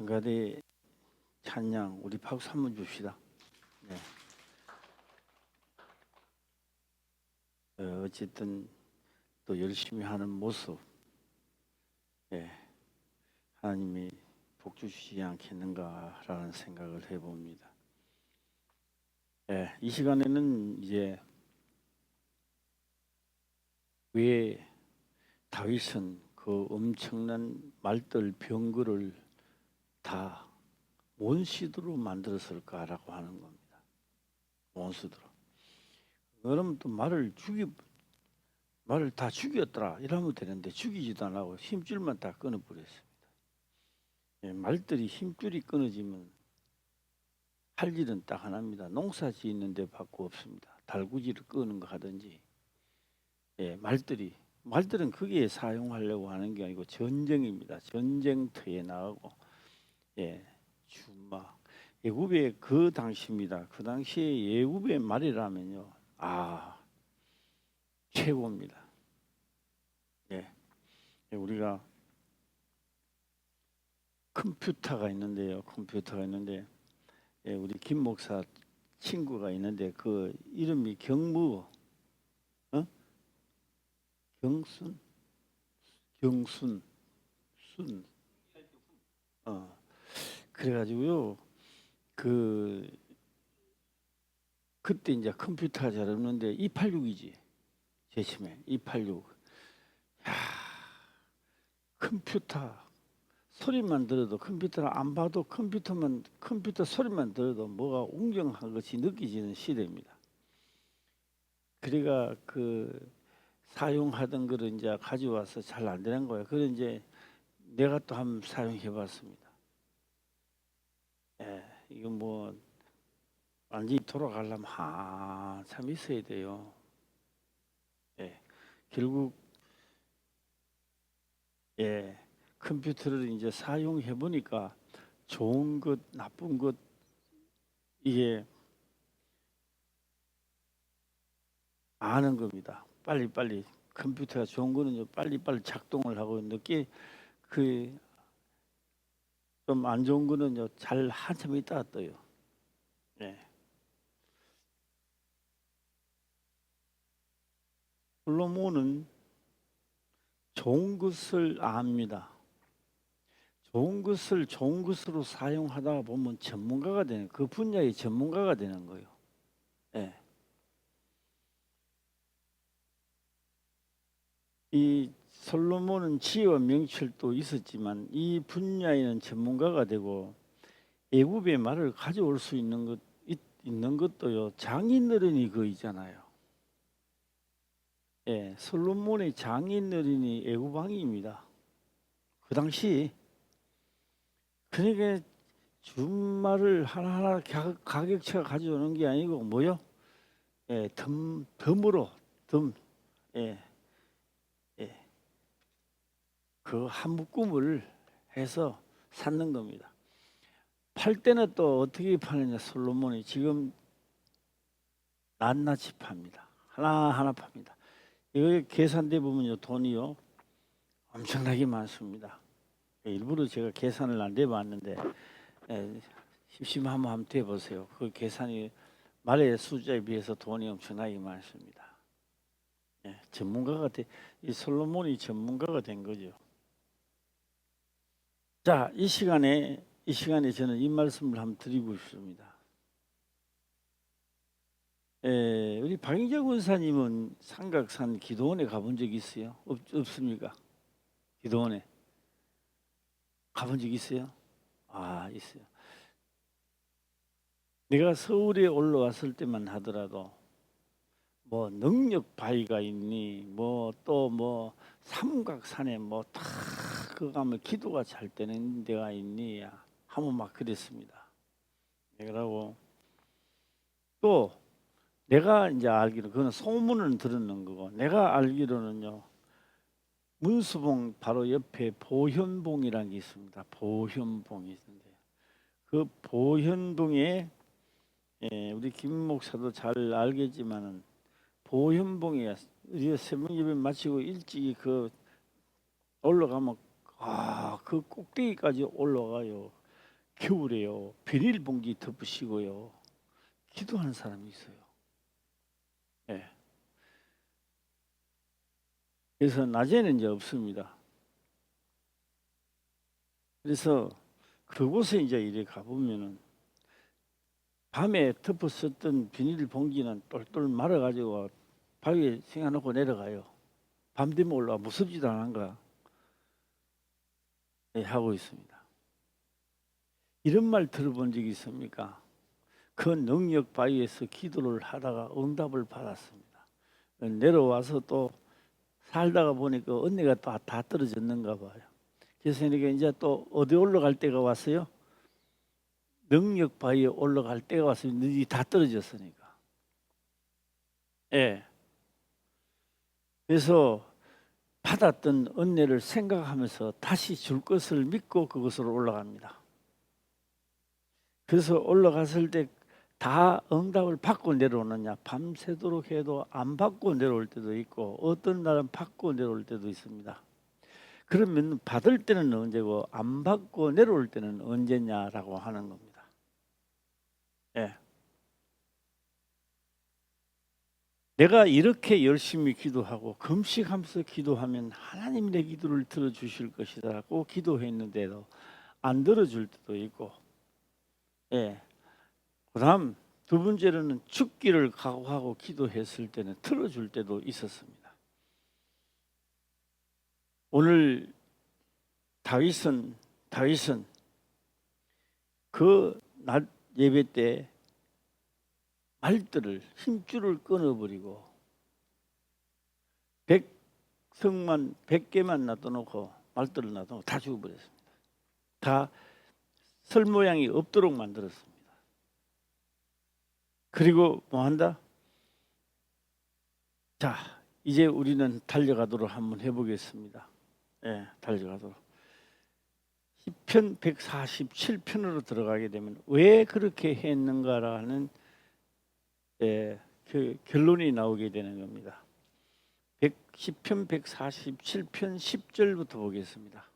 등가대 찬양 우리 박수 한번 줍시다. 네. 어쨌든 또 열심히 하는 모습, 네. 하나님이 복 주시지 않겠는가라는 생각을 해봅니다. 네. 이 시간에는 이제 왜 다윗은 그 엄청난 말들 병거를 다 원시드로 만들었을까라고 하는 겁니다. 원시드로. 그러면 또 말을 다 죽였더라 이러면 되는데 죽이지도 안 하고 힘줄만 다 끊어버렸습니다. 예, 말들이 힘줄이 끊어지면 할 일은 딱 하나입니다. 농사 짓는 데 밖에 없습니다. 달구지를 끄는 거 하든지. 예, 말들은 그게 사용하려고 하는 게 아니고 전쟁입니다. 전쟁터에 나가고, 예, 주막. 예굽의 그 당시입니다. 그 당시에 예굽의 말이라면요, 최고입니다. 예, 우리가 컴퓨터가 있는데 예, 우리 김 목사 친구가 있는데 그 이름이 경무, 경순, 그래가지고요 그때 이제 컴퓨터가 잘 없는데 286이지 제시매 286. 야, 컴퓨터 소리만 들어도 컴퓨터를 안 봐도 컴퓨터 소리만 들어도 뭐가 웅장한 것이 느껴지는 시대입니다. 그래가 사용하던 거를 이제 가져와서 잘 안 되는 거예요. 그래 이제 내가 또 한번 사용해봤습니다. 예, 이거 뭐 완전히 돌아가려면 한참 있어야 돼요. 예, 결국 예, 컴퓨터를 이제 사용해 보니까 좋은 것, 나쁜 것 이게 아는 겁니다. 빨리빨리 컴퓨터가 좋은 거는 빨리빨리 작동을 하고 늦게 좀 안 좋은 거는 잘 한참 있다가 떠요. 네. 솔로몬은 좋은 것을 압니다. 좋은 것을 좋은 것으로 사용하다 보면 전문가가 되는, 그 분야의 전문가가 되는 거예요. 네. 이 솔로몬은 지혜와 명철도 있었지만 이 분야에는 전문가가 되고 애굽의 말을 가져올 수 있는 것도요 장인어른이 있잖아요. 예, 솔로몬의 장인어른이 애굽 왕입니다. 그 당시. 그러니까 준말을 하나하나 가격차가 가져오는 게 아니고 뭐요? 예, 덤으로 예, 예, 그 한 묶음을 해서 샀는 겁니다. 팔 때는 또 어떻게 파느냐? 솔로몬이 지금 낱낱이 팝니다. 하나하나 팝니다. 이거 계산돼 보면요 돈이요 엄청나게 많습니다. 일부러 제가 계산을 안 해봤는데 심심하면 한번 해보세요. 그 계산이 말의 숫자에 비해서 돈이 엄청나게 많습니다. 예, 이 솔로몬이 전문가가 된 거죠. 자, 이 시간에 저는 이 말씀을 한번 드리고 싶습니다. 우리 박인재 권사님은 삼각산 기도원에 가본 적 있어요? 없습니까? 기도원에 가본 적 있어요? 있어요. 내가 서울에 올라왔을 때만 하더라도 뭐 능력 바위가 있니, 뭐 또 뭐 삼각산에 뭐 다 그 가면 기도가 잘 되는 데가 있니 하면 막 그랬습니다. 그러고 또 내가 이제 알기로 그거는 소문을 들었는 거고, 내가 알기로는요 문수봉 바로 옆에 보현봉이라는 게 있습니다. 보현봉이 있는데 그 보현봉에 우리 김 목사도 잘 알겠지만은 보현봉에 우리가 새벽 예배 마치고 일찍이 올라가면 그 꼭대기까지 올라가요. 겨울에요 비닐봉지 덮으시고요 기도하는 사람이 있어요. 예. 그래서 낮에는 이제 없습니다. 그래서 그곳에 이제 이래 가보면은 밤에 덮었었던 비닐봉지는 똘똘 말아가지고 바위에 생겨놓고 내려가요. 밤 되면 올라와 무섭지도 않은가 하고 있습니다. 이런 말 들어본 적이 있습니까? 그 능력 바위에서 기도를 하다가 응답을 받았습니다. 내려와서 또 살다가 보니까 언니가 다 떨어졌는가 봐요. 그래서 이제 또 어디 올라갈 때가 왔어요? 능력 바위에 올라갈 때가 왔어요. 너희 다 떨어졌으니까. 예. 그래서 받았던 은혜를 생각하면서 다시 줄 것을 믿고 그곳으로 올라갑니다. 그래서 올라갔을 때 다 응답을 받고 내려오느냐, 밤새도록 해도 안 받고 내려올 때도 있고 어떤 날은 받고 내려올 때도 있습니다. 그러면 받을 때는 언제고 안 받고 내려올 때는 언제냐라고 하는 겁니다. 예. 내가 이렇게 열심히 기도하고 금식하면서 기도하면 하나님 내 기도를 들어주실 것이라고 기도했는데도 안 들어줄 때도 있고, 예. 그다음 두 번째로는 죽기를 각오하고 기도했을 때는 들어줄 때도 있었습니다. 오늘 다윗은 그 낮 예배 때 말들을 힘줄을 끊어버리고 100개만 놔둬놓고 말들을 놔둬놓고 다 죽어버렸습니다. 다 설 모양이 없도록 만들었습니다. 그리고 뭐 한다? 자, 이제 우리는 달려가도록 한번 해보겠습니다. 예, 달려가도록. 시편 147편으로 들어가게 되면 왜 그렇게 했는가라는 그 결론이 나오게 되는 겁니다. 시편 147편 10절부터 보겠습니다.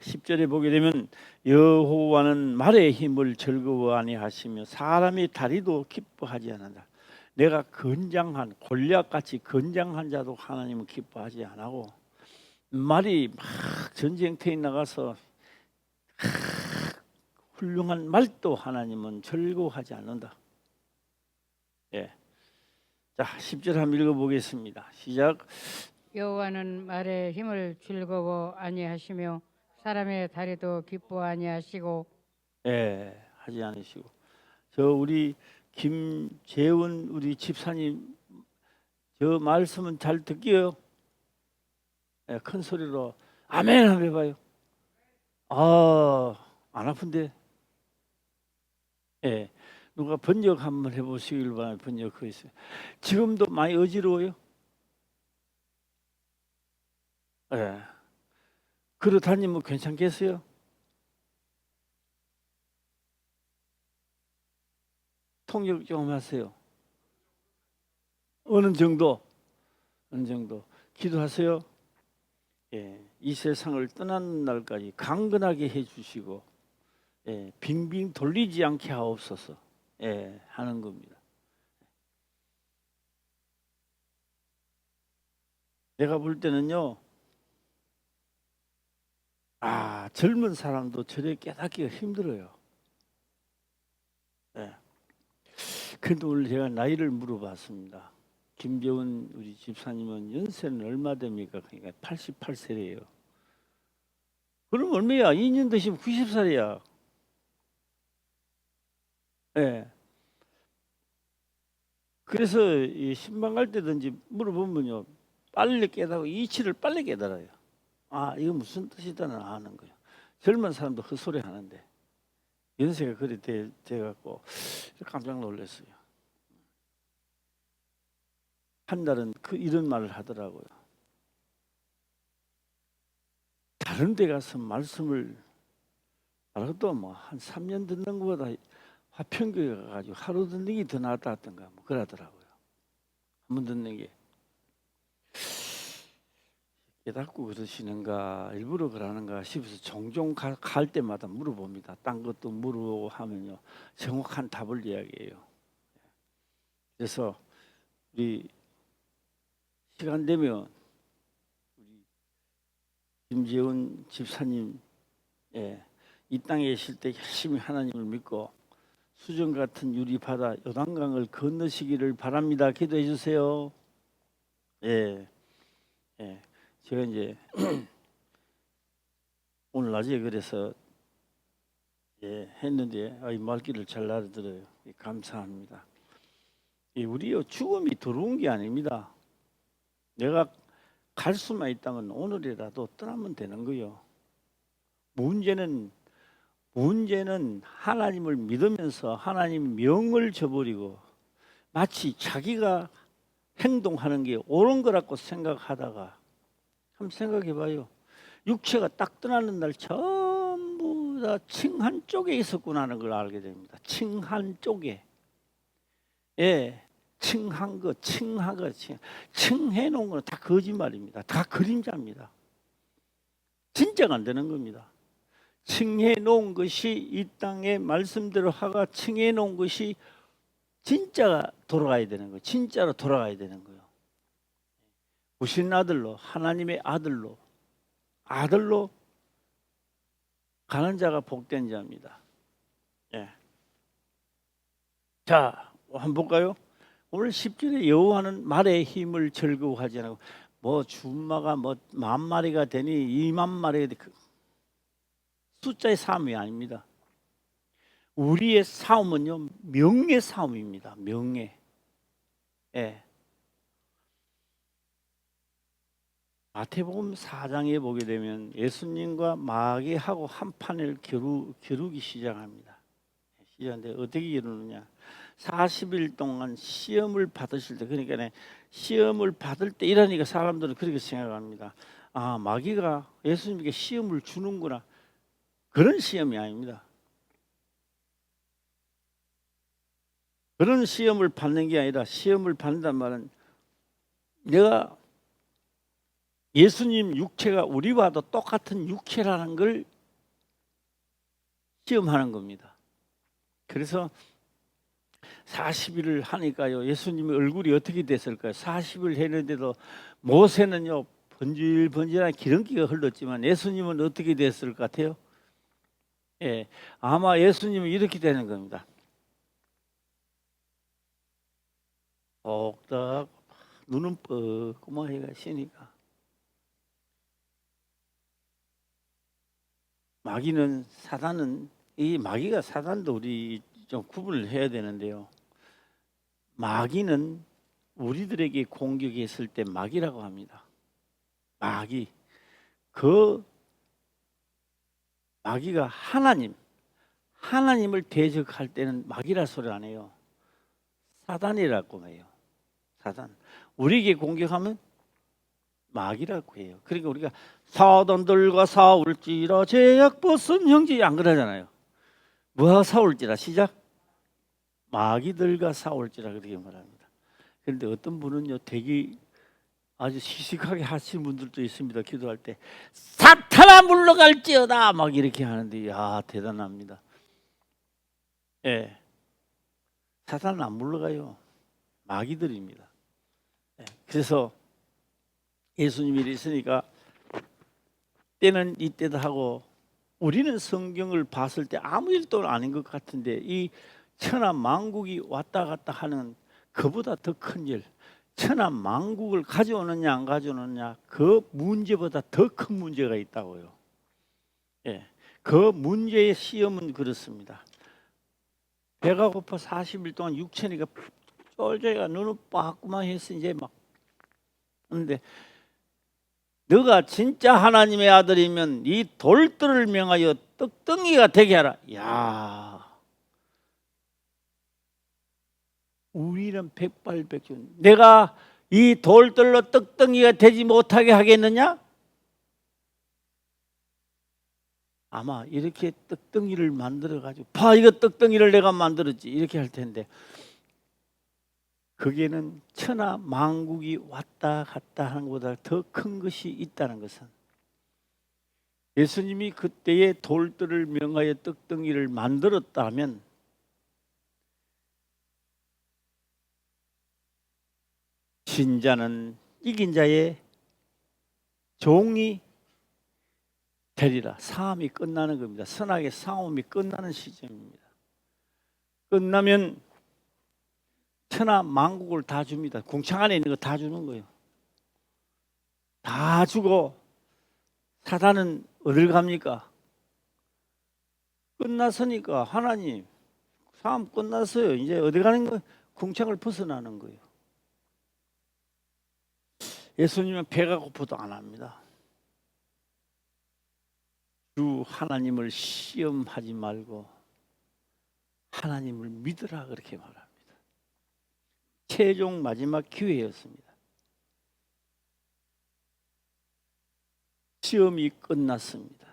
10절에 보게 되면 여호와는 말의 힘을 즐거워 아니하시며 사람의 다리도 기뻐하지 않는다. 내가 건장한 골리앗같이 건장한 자도 하나님은 기뻐하지 않고 말이 막 전쟁터에 나가서 훌륭한 말도 하나님은 즐거워하지 않는다. 예. 자, 10절 한번 읽어보겠습니다. 시작. 여호와는 말에 힘을 즐거워 아니하시며 사람의 다리도 기뻐 아니하시고 예, 하지 않으시고. 저 우리 김재훈 우리 집사님 저 말씀은 잘 듣기요. 예, 큰 소리로 아멘 한번 해봐요. 안 아픈데? 예, 누가 번역 한번 해보시길 바라요. 번역하고 있어요. 지금도 많이 어지러워요? 예. 걸어 다니면 괜찮겠어요? 통역 좀 하세요. 어느 정도? 어느 정도? 기도하세요. 예, 이 세상을 떠나는 날까지 강건하게 해주시고, 예, 빙빙 돌리지 않게 하옵소서. 예, 하는 겁니다. 내가 볼 때는요, 젊은 사람도 저래 깨닫기가 힘들어요. 예. 근데 오늘 제가 나이를 물어봤습니다. 김재훈 우리 집사님은 연세는 얼마 됩니까? 그러니까 88세래요. 그럼 얼마야? 2년 되시면 90살이야. 예. 그래서 이 신방 갈 때든지 물어보면요, 빨리 깨닫고 이치를 빨리 깨달아요. 이거 무슨 뜻이다는 아는 거예요. 젊은 사람도 헛소리 하는데 연세가 그래 돼갖고 깜짝 놀랐어요. 한 달은 이런 말을 하더라고요. 다른 데 가서 말씀을 알아도 뭐 한 3년 듣는 것보다 화평교회 가가지고 하루 듣는 게 더 낫다 하던가 뭐 그러더라고요. 한 번 듣는 게. 깨닫고 그러시는가 일부러 그러는가 싶어서 종종 갈 때마다 물어봅니다. 딴 것도 물어보고 하면요 정확한 답을 이야기해요. 그래서 우리 시간 되면 우리 김재훈 집사님 이 땅에 계실 때 열심히 하나님을 믿고 수정 같은 유리 바다 요단강을 건너시기를 바랍니다. 기도해 주세요. 예. 제가 이제 오늘 낮에 그래서 했는데 이 말귀를 잘 알아들어요. 감사합니다. 우리요 죽음이 들어온 게 아닙니다. 내가 갈 수만 있다면 오늘이라도 떠나면 되는 거요. 문제는 하나님을 믿으면서 하나님 명을 저버리고 마치 자기가 행동하는 게 옳은 거라고 생각하다가 한번 생각해 봐요. 육체가 딱 떠나는 날 전부 다 층한 쪽에 있었구나 하는 걸 알게 됩니다. 층한 쪽에. 층한 거, 층해 놓은 건 다 거짓말입니다. 다 그림자입니다. 진짜가 안 되는 겁니다. 층해 놓은 것이 이 땅에 말씀대로 하가 층해 놓은 것이 진짜가 돌아가야 되는 거예요. 진짜로 돌아가야 되는 거예요. 오신 아들로 하나님의 아들로 가는 자가 복된 자입니다. 자, 한번 볼까요? 오늘 10절에 여호와는 말의 힘을 즐거워하지 않고 뭐 준마가 뭐 10,000마리가 되니 20,000마리가 되니 숫자의 싸움이 아닙니다. 우리의 싸움은요 명예 싸움입니다. 명예. 마태복음 4장에 보게 되면 예수님과 마귀하고 한판을 겨루기 시작합니다. 시작하는데 어떻게 겨루느냐? 40일 동안 시험을 받으실 때, 그러니까 시험을 받을 때 이러니까 사람들은 그렇게 생각합니다. 아, 마귀가 예수님께 시험을 주는구나. 그런 시험이 아닙니다. 그런 시험을 받는 게 아니라 시험을 받는단 말은 내가 예수님 육체가 우리와도 똑같은 육체라는 걸 시험하는 겁니다. 그래서 40일을 하니까요 예수님의 얼굴이 어떻게 됐을까요? 40일 했는데도 모세는요 번질번질한 기름기가 흘렀지만 예수님은 어떻게 됐을 것 같아요? 아마 예수님은 이렇게 되는 겁니다. 똑딱 눈은 뻐끔하게 가시니까 마귀는 사단은 이 마귀가 사단도 우리 좀 구분을 해야 되는데요. 마귀는 우리들에게 공격했을 때 마귀라고 합니다. 마귀. 그 마귀가 하나님을 대적할 때는 마귀라 소리 안 해요. 사단이라고 해요. 사단. 우리에게 공격하면 마귀라고 해요. 그러니까 우리가 사단들과 싸울지라 제약 벗은 형제 안 그러잖아요. 뭐하고 싸울지라 시작. 마귀들과 싸울지라 그렇게 말합니다. 그런데 어떤 분은요 되게 아주 시식하게 하시는 분들도 있습니다. 기도할 때 사탄아 물러갈지어다 막 이렇게 하는데 야 대단합니다. 사탄은 안 물러가요. 마귀들입니다. 그래서 예수님이 이랬으니까 때는 이때다 하고 우리는 성경을 봤을 때 아무 일도 아닌 것 같은데 이 천하 만국이 왔다 갔다 하는 그보다 더 큰 일, 천하 만국을 가져오느냐 안 가져오느냐 그 문제보다 더 큰 문제가 있다고요. 그 문제의 시험은 그렇습니다. 배가 고파 40일 동안 육체니까 쫄쫄이가 눈을 빠꾸만 했어 이제 막. 그런데 너가 진짜 하나님의 아들이면 이 돌들을 명하여 떡덩이가 되게 하라. 야, 우리는 백발백중. 내가 이 돌들로 떡덩이가 되지 못하게 하겠느냐? 아마 이렇게 떡덩이를 만들어 가지고 봐 이거 떡덩이를 내가 만들었지 이렇게 할 텐데 거기에는 천하 만국이 왔다 갔다 하는 것보다 더 큰 것이 있다는 것은, 예수님이 그때의 돌들을 명하여 떡덩이를 만들었다면 신자는 이긴 자의 종이 되리라. 싸움이 끝나는 겁니다. 선악의 싸움이 끝나는 시점입니다. 끝나면 천하 만국을 다 줍니다. 궁창 안에 있는 거 다 주는 거예요. 다 주고 사단은 어딜 갑니까? 끝났으니까 하나님 싸움 끝났어요. 이제 어디 가는 거예요? 궁창을 벗어나는 거예요. 예수님은 배가 고파도 안 합니다. 주 하나님을 시험하지 말고 하나님을 믿으라 그렇게 말합니다. 최종 마지막 기회였습니다. 시험이 끝났습니다.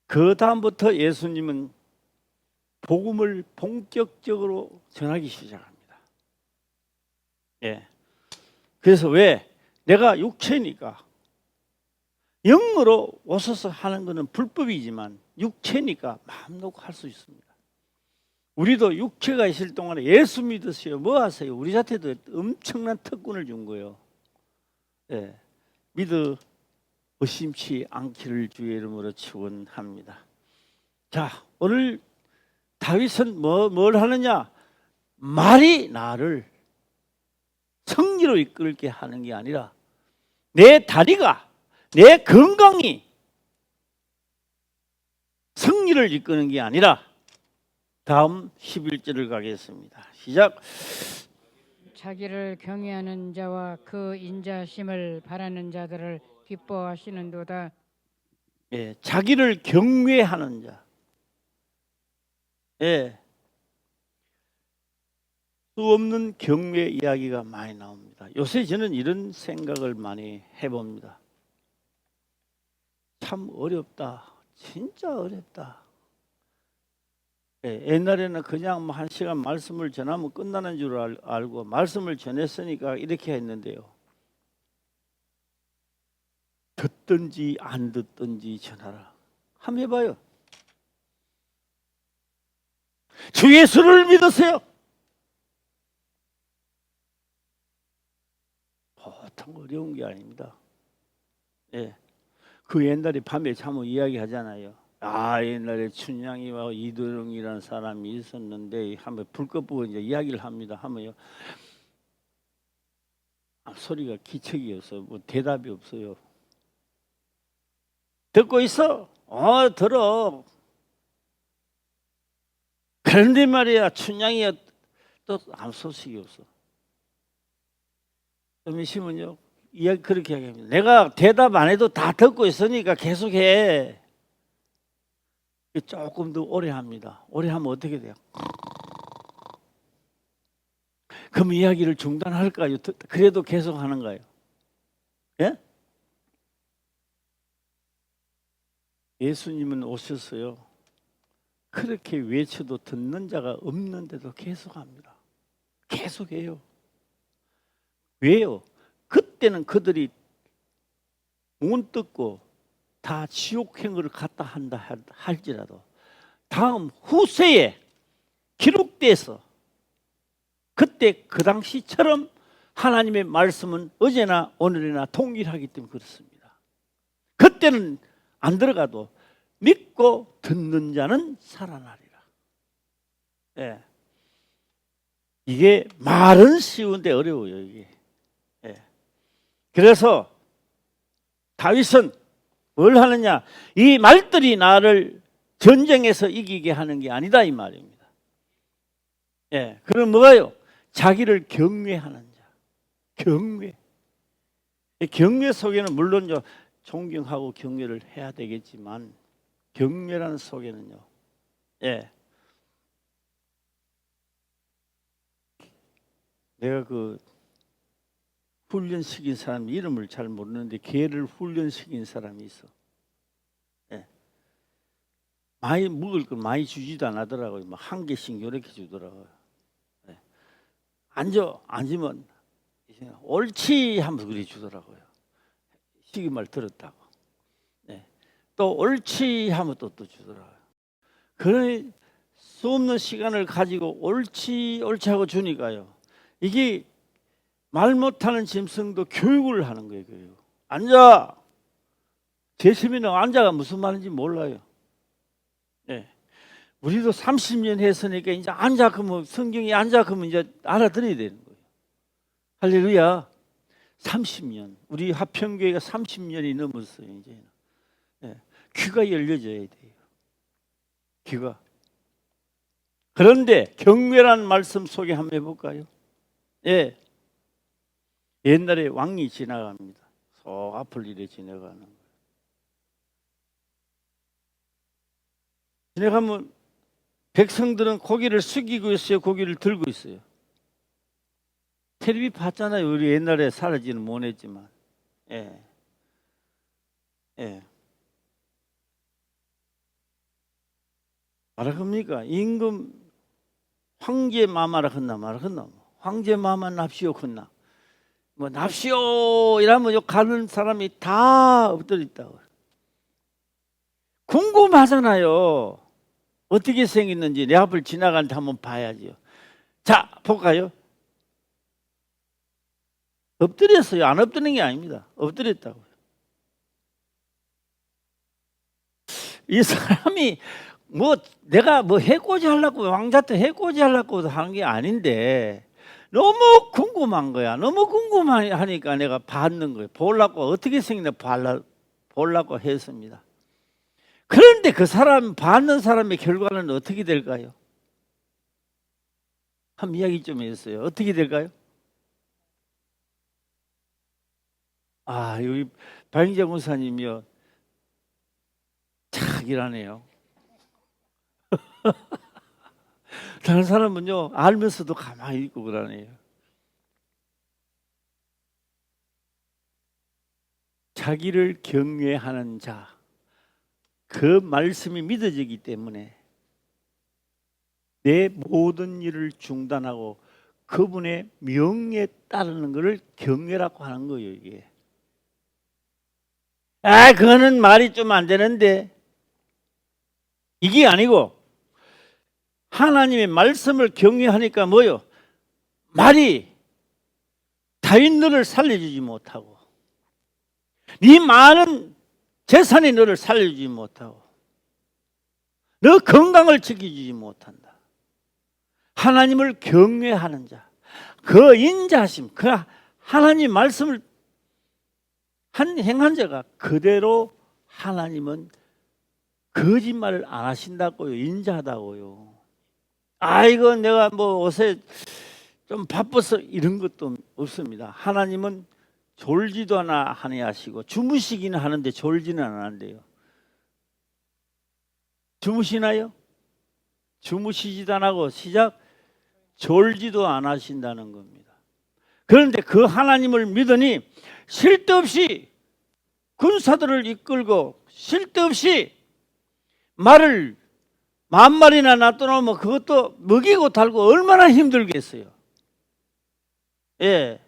그 다음부터 예수님은 복음을 본격적으로 전하기 시작합니다. 예. 그래서 왜? 내가 육체니까, 영으로 오셔서 하는 것은 불법이지만 육체니까 마음 놓고 할 수 있습니다. 우리도 육체가 있을 동안에 예수 믿으세요. 뭐 하세요? 우리 자체도 엄청난 특권을 준 거예요. 예. 믿어 의심치 않기를 주의 이름으로 축원합니다. 자, 오늘 다윗은 뭘 하느냐? 말이 나를 승리로 이끌게 하는 게 아니라 내 다리가, 내 건강이 승리를 이끄는 게 아니라, 다음 11절을 가겠습니다. 시작. 자기를 경외하는 자와 그 인자심을 바라는 자들을 기뻐하시는도다. 예, 자기를 경외하는 자. 예, 수 없는 경외 이야기가 많이 나옵니다. 요새 저는 이런 생각을 많이 해봅니다. 참 어렵다. 진짜 어렵다. 예, 옛날에는 그냥 뭐 1시간 말씀을 전하면 끝나는 줄 알고 말씀을 전했으니까 이렇게 했는데요. 듣든지 안 듣든지 전하라. 한번 해봐요. 주 예수를 믿으세요. 보통 어려운 게 아닙니다. 예, 그 옛날에 밤에 자면 이야기하잖아요. 아, 옛날에 춘향이와 이도령이라는 사람이 있었는데 한번 불꽃 보고 이제 이야기를 합니다. 하면요, 소리가 기척이어서 뭐 대답이 없어요. 듣고 있어? 들어. 그런데 말이야, 춘향이가 또 아무 소식이 없어. 좀 있으면요, 이야기 그렇게 이야기합니다. 내가 대답 안 해도 다 듣고 있으니까 계속해. 조금 더 오래 합니다. 오래 하면 어떻게 돼요? 그럼 이야기를 중단할까요? 그래도 계속 하는가요? 예? 예수님은 오셨어요. 그렇게 외쳐도 듣는 자가 없는데도 계속합니다. 계속해요. 왜요? 그때는 그들이 못 듣고 다 지옥행을 갔다 한다 할지라도 다음 후세에 기록돼서 그때 그 당시처럼 하나님의 말씀은 어제나 오늘이나 동일하기 때문에 그렇습니다. 그때는 안 들어가도 믿고 듣는 자는 살아나리라. 예. 이게 말은 쉬운데 어려워요, 이게. 예. 그래서 다윗은 뭘 하느냐? 이 말들이 나를 전쟁에서 이기게 하는 게 아니다 이 말입니다. 예. 그럼 뭐가요? 자기를 경외하는 자. 경외. 경외 속에는 물론 존경하고 경외를 해야 되겠지만 경외라는 속에는요. 예. 내가 그 훈련시킨 사람 이름을 잘 모르는데 개를 훈련시킨 사람이 있어. 예. 많이 먹을 걸 많이 주지도 않더라고요. 막 한 개씩 이렇게 주더라고요. 예. 앉으면 옳지 하면서 그리 주더라고요. 시기말 들었다고. 네. 또 옳지 하면 또 주더라고요. 그런 수 없는 시간을 가지고 옳지 하고 주니까요. 이게 말 못하는 짐승도 교육을 하는 거예요. 교육. 앉아. 제 세미는 앉아가 무슨 말인지 몰라요. 네. 우리도 30년 했으니까 이제 앉아 그러면 성경이 앉아 그러면 이제 알아들어야 되는 거예요. 할렐루야. 30년. 우리 화평교회가 30년이 넘었어요. 이제는. 네. 귀가 열려져야 돼요. 귀가. 그런데 경외란 말씀 소개 한번 해볼까요? 예. 옛날에 왕이 지나갑니다. 속 앞을 이래 지나가는 거예요. 지나가면 백성들은 고개를 숙이고 있어요. 고개를 들고 있어요. 텔레비 봤잖아요. 우리 옛날에 사라지는 못했지만. 예. 예. 뭐라 합니까? 임금 황제 마마라 했나 말아 했나? 황제 마마 납시오 했나? 뭐 납시오 이러면 요 가는 사람이 다 엎드려 있다고. 궁금하잖아요. 어떻게 생겼는지 내 앞을 지나가는데 한번 봐야지요. 자, 볼까요? 엎드렸어요. 안 엎드리는 게 아닙니다. 엎드렸다고요. 이 사람이 뭐 내가 뭐 해코지 하려고 왕자한테 해코지 하려고 하는 게 아닌데 너무 궁금한 거야. 너무 궁금하니까 내가 받는 거예요. 보려고 어떻게 생겼나 보려고 했습니다. 그런데 그 사람 받는 사람의 결과는 어떻게 될까요? 한번 이야기 좀 했어요. 어떻게 될까요? 아, 여기 박인자 권사님이요. 착이라네요. 다른 사람은요 알면서도 가만히 있고 그러네요. 자기를 경외하는 자, 그 말씀이 믿어지기 때문에 내 모든 일을 중단하고 그분의 명에 따르는 것을 경외라고 하는 거예요. 이게 그거는 말이 좀 안 되는데 이게 아니고 하나님의 말씀을 경외하니까 뭐요? 말이 다윗 너를 살려주지 못하고 네 많은 재산이 너를 살려주지 못하고 너 건강을 지켜주지 못한다. 하나님을 경외하는 자, 그 인자심, 그 하나님 말씀을 행한 자가 그대로 하나님은 거짓말을 안 하신다고요. 인자하다고요. 이거 내가 뭐 옷에 좀 바빠서 이런 것도 없습니다. 하나님은 졸지도 않아 하시고 주무시기는 하는데 졸지는 않는데요. 주무시나요? 주무시지도 안 하고 시작 졸지도 안 하신다는 겁니다. 그런데 그 하나님을 믿으니 쉴 데 없이 군사들을 이끌고 쉴 데 없이 말을 10,000마리나 놔둬놓으면 그것도 먹이고 달고 얼마나 힘들겠어요. 예.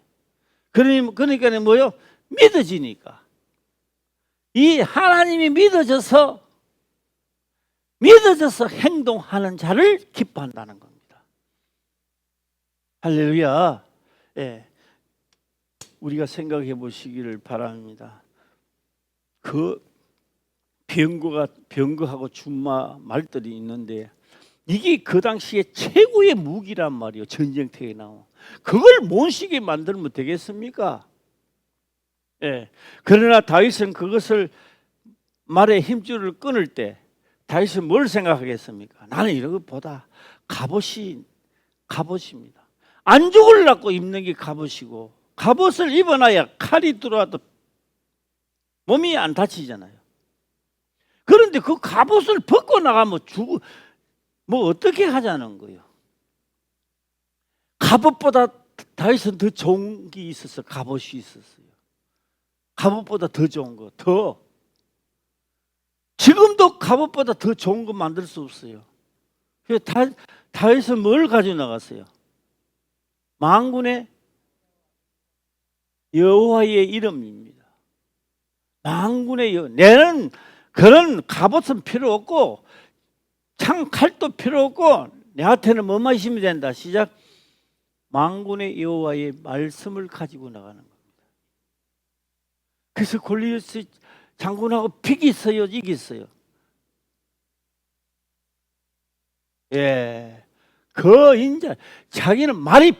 그러니까 뭐요? 믿어지니까. 이 하나님이 믿어져서 행동하는 자를 기뻐한다는 겁니다. 할렐루야. 예. 우리가 생각해 보시기를 바랍니다. 그 병거하고 준마 말들이 있는데 이게 그 당시에 최고의 무기란 말이에요. 전쟁터에 나온. 그걸 못 쉬게 만들면 되겠습니까? 예. 그러나 다윗은 그것을 말의 힘줄을 끊을 때 다윗은 뭘 생각하겠습니까? 나는 이런 것보다 갑옷입니다. 안 죽으려고 입는 게 갑옷이고 갑옷을 입어놔야 칼이 들어와도 몸이 안 다치잖아요. 그런데 그 갑옷을 벗고 나가면 뭐 어떻게 하자는 거예요? 갑옷보다 다윗은 더 좋은 게 있었어요. 갑옷이 있었어요. 갑옷보다 더 좋은 거, 지금도 갑옷보다 더 좋은 거 만들 수 없어요. 그래서 다윗은 뭘 가지고 나갔어요? 만군의 여호와의 이름입니다. 만군의 여호와. 내는 그런 갑옷은 필요 없고 창 칼도 필요 없고 내한테는 뭐만 있으면 된다. 시작. 만군의 여호와의 말씀을 가지고 나가는 겁니다. 그래서 골리앗 장군하고 비겼어요, 이겼어요? 예. 그 인자 자기는 말이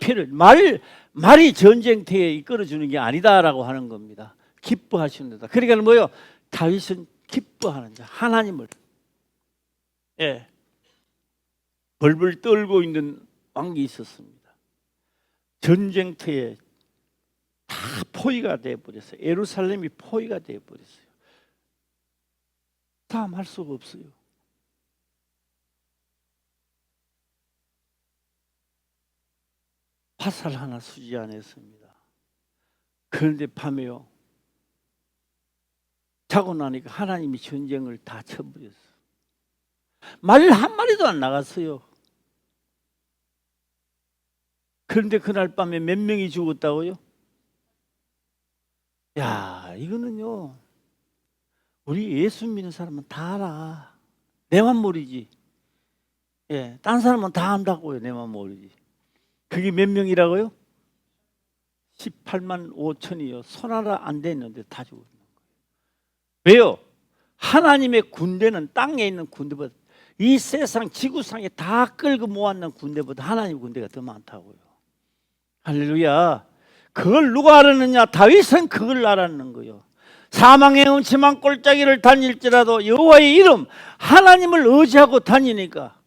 전쟁터에 이끌어주는 게 아니다라고 하는 겁니다. 기뻐하시는 다. 그러니까 뭐요? 다윗은 기뻐하는 자, 하나님을. 예. 벌벌 떨고 있는 왕이 있었습니다. 전쟁터에 다 포위가 되어버렸어요. 예루살렘이 포위가 되어버렸어요. 다음 할 수가 없어요. 화살 하나 수지 않았습니다. 그런데 밤에요. 자고 나니까 하나님이 전쟁을 다 쳐버렸어요. 말 한마디도 안 나갔어요. 그런데 그날 밤에 몇 명이 죽었다고요? 야, 이거는요. 우리 예수 믿는 사람은 다 알아. 내만 모르지. 예, 딴 사람은 다 안다고요. 내만 모르지. 그게 몇 명이라고요? 18만 5천이요. 손 하나 안 댔는데 다 죽었는 거예요. 왜요? 하나님의 군대는 땅에 있는 군대보다 이 세상 지구상에 다 끌고 모았는 군대보다 하나님의 군대가 더 많다고요. 할렐루야. 그걸 누가 알았느냐? 다윗은 그걸 알았는 거예요. 사망의 음침한 골짜기를 다닐지라도 여호와의 이름 하나님을 의지하고 다니니까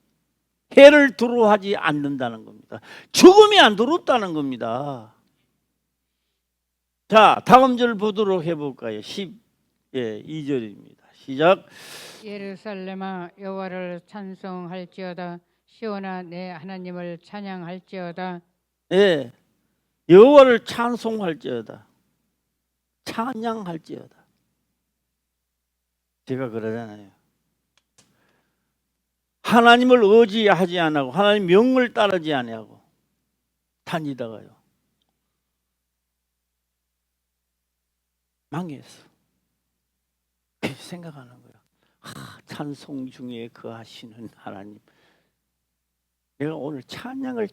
해를 두려워하지 않는다는 겁니다. 죽음이 안 두렵다는 겁니다. 자, 다음 절 보도록 해볼까요? 12절입니다. 시작. 예루살렘아 여호와를 찬송할지어다. 시온아 내 하나님을 찬양할지어다. 예, 여호와를 찬송할지어다. 찬양할지어다. 제가 그러잖아요. 하나님을 의지하지 않고 하나님 명을 따르지 않고 다니다가요 망했어. 그렇게 생각하는 거예요. 찬송 중에 거하시는 하나님, 내가 오늘 찬양을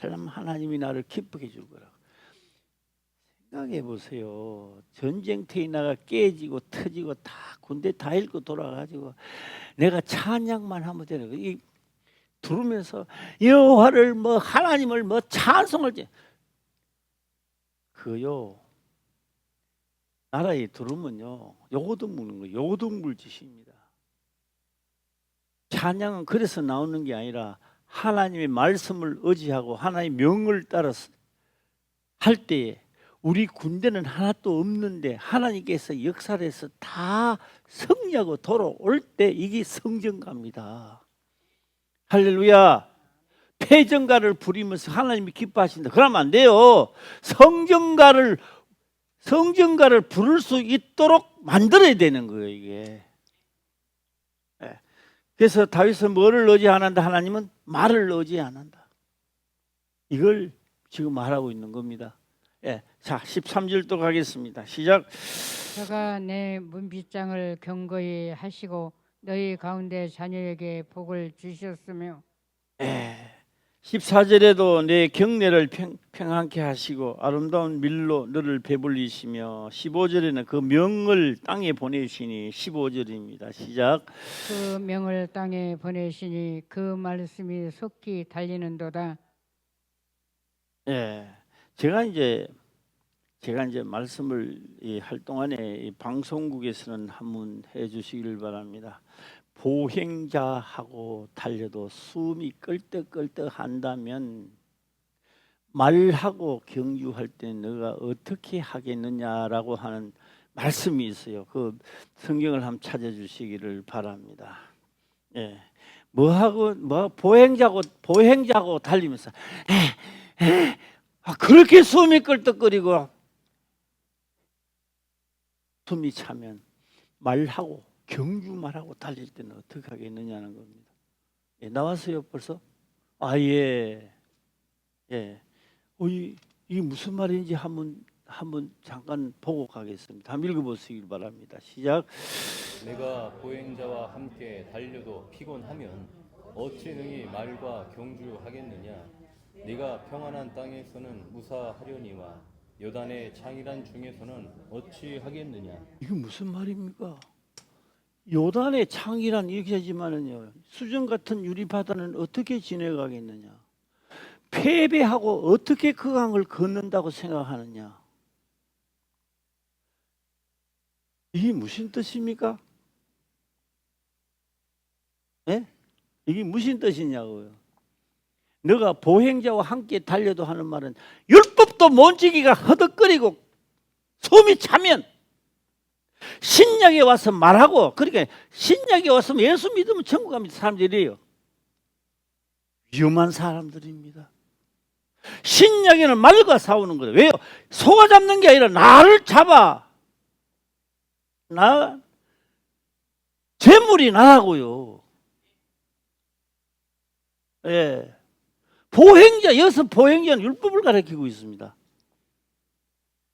잘하면 하나님이 나를 기쁘게 줄 거라고. 생각해 보세요. 전쟁터에 나가 깨지고 터지고 다 군대 다 잃고 돌아가지고 내가 찬양만 하면 되는 거예요. 이 들으면서 여호와를 뭐 하나님을 뭐 찬송을 그요 나라에 들으면요 요거동 묻는 거예요. 요거동 물짓입니다. 찬양은 그래서 나오는 게 아니라 하나님의 말씀을 의지하고 하나님의 명을 따라서 할 때에 우리 군대는 하나도 없는데 하나님께서 역사를 해서 다 승리하고 돌아올 때 이게 성전가입니다. 할렐루야. 패전가를 부리면서 하나님이 기뻐하신다. 그러면 안 돼요. 성전가를 부를 수 있도록 만들어야 되는 거예요, 이게. 그래서 다윗은 뭐를 의지 안 한다? 하나님은 말을 의지 안 한다. 이걸 지금 말하고 있는 겁니다. 예. 자, 13절도 가겠습니다. 시작. 저가 내 문빗장을 경거히 하시고 너희 가운데 자녀에게 복을 주셨으며. 예. 14절에도 내 경내를 평안케 하시고 아름다운 밀로 너를 배불리시며 15절에는 그 명을 땅에 보내시니 15절입니다. 시작. 그 명을 땅에 보내시니 그 말씀이 속히 달리는도다. 예. 제가 이제 말씀을 할 동안에 이 방송국에서는 한번 해주시길 바랍니다. 보행자하고 달려도 숨이 껄떡껄떡 한다면 말하고 경주할 때 너가 어떻게 하겠느냐라고 하는 말씀이 있어요. 그 성경을 한번 찾아주시기를 바랍니다. 예, 보행자고 달리면서 그렇게 숨이 껄떡거리고 숨이 차면 말하고 경주 말하고 달릴 때는 어떻게 하겠느냐는 겁니다. 예, 나왔어요 벌써? 예. 이게 무슨 말인지 한번 잠깐 보고 가겠습니다. 한번 읽어보시길 바랍니다. 시작. 내가 보행자와 함께 달려도 피곤하면 어찌 능히 말과 경주하겠느냐. 네가 평안한 땅에서는 무사하려니와 요단의 창이란 중에서는 어찌 하겠느냐. 이게 무슨 말입니까? 요단의 창이란 이렇게 하지만은요, 수정 같은 유리바다는 어떻게 지내가겠느냐? 패배하고 어떻게 그 강을 건넌다고 생각하느냐? 이게 무슨 뜻입니까? 예? 이게 무슨 뜻이냐고요? 너가 보행자와 함께 달려도 하는 말은 율법도 못 지기가 허덕거리고 숨이 차면 신약에 와서 말하고, 그러니까 신약에 와서 예수 믿으면 천국 갑니다. 사람들이에요. 위험한 사람들입니다. 신약에는 말과 싸우는 거예요. 왜요? 소가 잡는 게 아니라 나를 잡아. 재물이 나라고요. 예. 여섯 보행자는 율법을 가르치고 있습니다.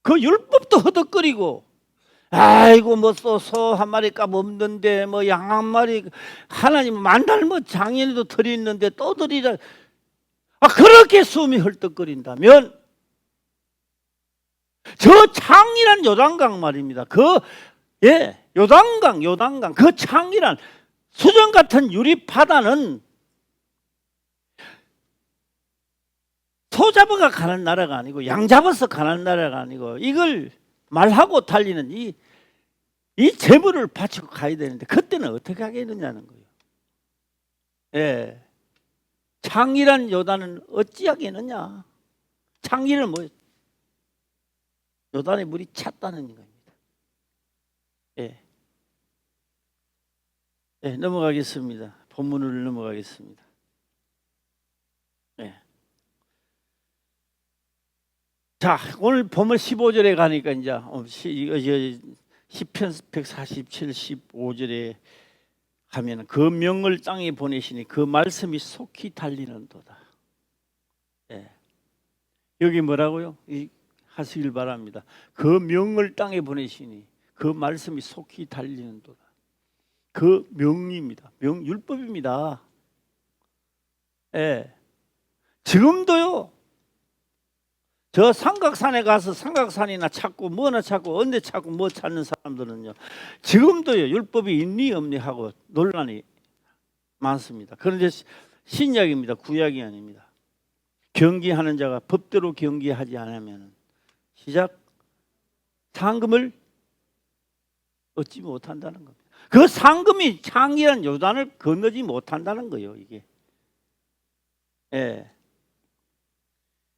그 율법도 허덕거리고, 아이고 뭐 소 한 마리 값 없는데 뭐 양 한 마리, 하나님 만날 뭐 장인에도 들이 있는데 또 들이라. 그렇게 숨이 헐떡거린다면 저 창이란 요단강 말입니다. 요단강 그 창이란 수정 같은 유리바다는 소 잡아가 가는 나라가 아니고 양 잡아서 가는 나라가 아니고 이걸 말하고 달리는 이 재물을 바치고 가야 되는데 그때는 어떻게 하겠느냐는 거예요. 예. 창이란 요단은 어찌하겠느냐. 창이는 뭐 요단에 물이 찼다는 겁니다. 예. 예, 넘어가겠습니다. 본문을 넘어가겠습니다. 예. 자, 오늘 본문 15절에 가니까 이제 시편 147, 15절에 하면 그 명을 땅에 보내시니 그 말씀이 속히 달리는도다. 예. 여기 뭐라고요? 하시길 바랍니다. 그 명을 땅에 보내시니 그 말씀이 속히 달리는도다. 그 명입니다. 율법입니다. 예. 지금도요. 저 삼각산에 가서 삼각산이나 찾고 뭐나 찾고 언제 찾고 뭐 찾는 사람들은요, 지금도요 율법이 있니 없니 하고 논란이 많습니다. 그런데 신약입니다. 구약이 아닙니다. 경기하는 자가 법대로 경기하지 않으면 시작 상금을 얻지 못한다는 겁니다. 그 상금이 창이란 요단을 건너지 못한다는 거예요. 이게. 예.